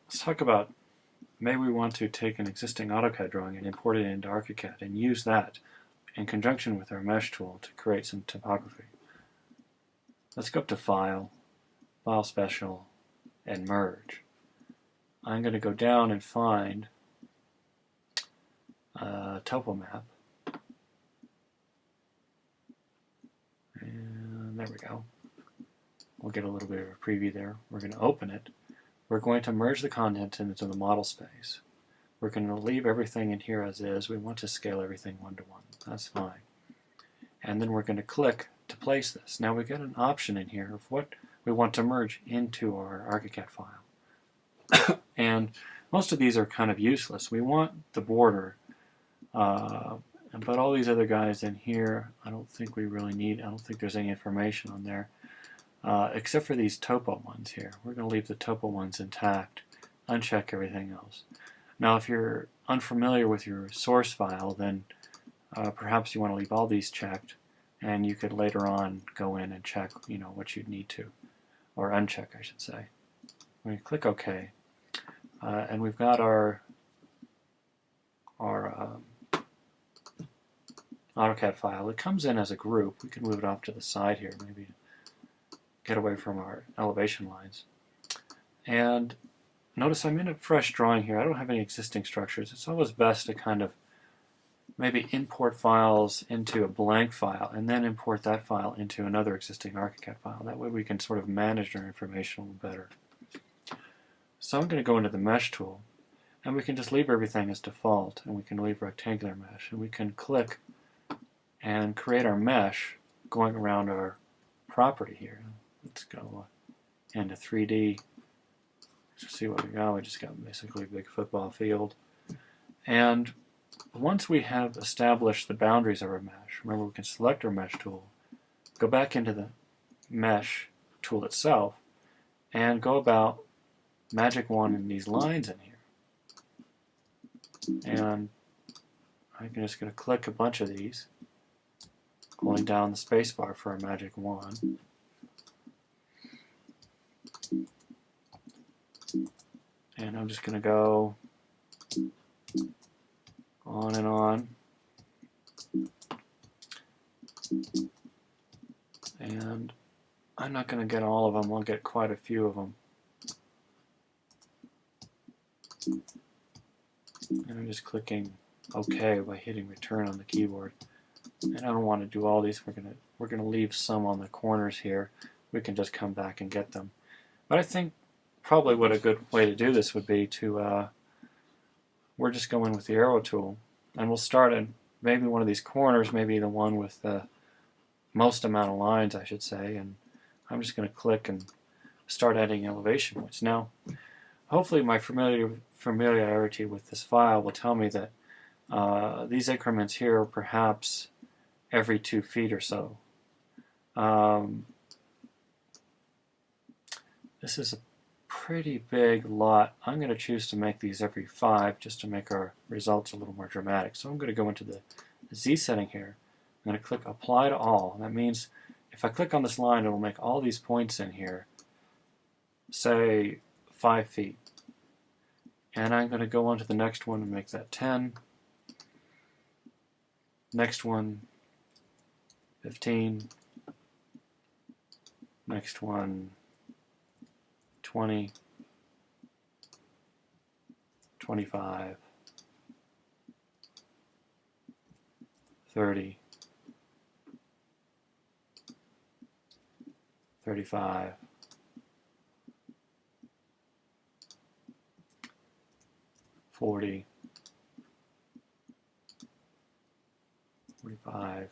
Let's talk about maybe we want to take an existing AutoCAD drawing and import it into ArchiCAD and use that in conjunction with our mesh tool to create some topography. Let's go up to File, File Special, and Merge. I'm going to go down and find a topo map. And there we go. We'll get a little bit of a preview there. We're going to open it. We're going to merge the content into the model space. We're going to leave everything in here as is. We want to scale everything 1:1. That's fine. And then we're going to click to place this. Now we get an option in here of what we want to merge into our ArchiCAD file. And most of these are kind of useless. We want the border, but all these other guys in here, I don't think we really need. I don't think there's any information on there. Except for these topo ones here. We're going to leave the topo ones intact, uncheck everything else. Now if you're unfamiliar with your source file, then perhaps you want to leave all these checked, and you could later on go in and check what you'd need to, or uncheck I should say. We're going to click OK, and we've got our AutoCAD file. It comes in as a group. We can move it off to the side here, maybe get away from our elevation lines. And notice I'm in a fresh drawing here. I don't have any existing structures. It's always best to kind of maybe import files into a blank file and then import that file into another existing ArchiCAD file. That way we can sort of manage our information a little better. So I'm going to go into the mesh tool, and we can just leave everything as default, and we can leave rectangular mesh, and we can click and create our mesh going around our property here. Let's go into 3D. Let's see what we got. We just got basically a big football field. And once we have established the boundaries of our mesh, remember we can select our mesh tool, go back into the mesh tool itself, and go about magic wand in these lines in here. And I'm just going to click a bunch of these, holding down the spacebar for our magic wand. And I'm just going to go on and on. And I'm not going to get all of them. I'll get quite a few of them. And I'm just clicking OK by hitting return on the keyboard. And I don't want to do all these. We're gonna leave some on the corners here. We can just come back and get them. But I think probably what a good way to do this would be to we're just going with the arrow tool, and we'll start at maybe one of these corners, maybe the one with the most amount of lines, I should say. And I'm just going to click and start adding elevation points. Now, hopefully my familiarity with this file will tell me that these increments here are perhaps every 2 feet or so. This is a pretty big lot. I'm going to choose to make these every 5 just to make our results a little more dramatic. So I'm going to go into the Z setting here. I'm going to click Apply to All. That means if I click on this line, it will make all these points in here, say 5 feet. And I'm going to go on to the next one and make that 10. Next one, 15. Next one, 20. 25. 30. 35. 40. 45.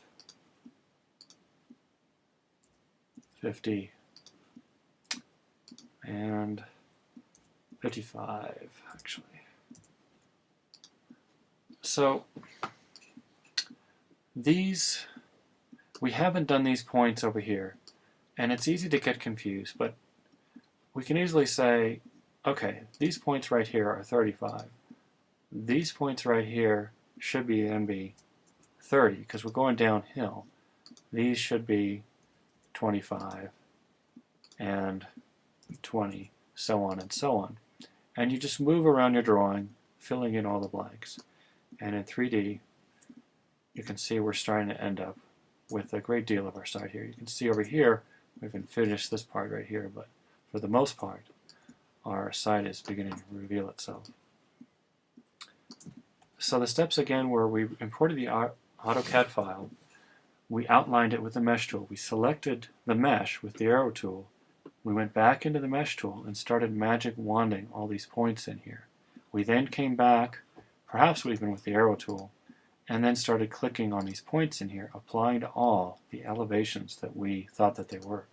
50. And 55, actually. So these, we haven't done these points over here, and it's easy to get confused, but we can easily say, okay, these points right here are 35. These points right here should be 30, because we're going downhill. These should be 25 and 20, so on and so on. And you just move around your drawing, filling in all the blanks. And in 3D, you can see we're starting to end up with a great deal of our site here. You can see over here, we haven't finished this part right here, but for the most part, our site is beginning to reveal itself. So the steps again were we imported the AutoCAD file, we outlined it with the mesh tool, we selected the mesh with the arrow tool, we went back into the mesh tool and started magic wanding all these points in here. We then came back, perhaps even with the arrow tool, and then started clicking on these points in here, applying to all the elevations that we thought that they were.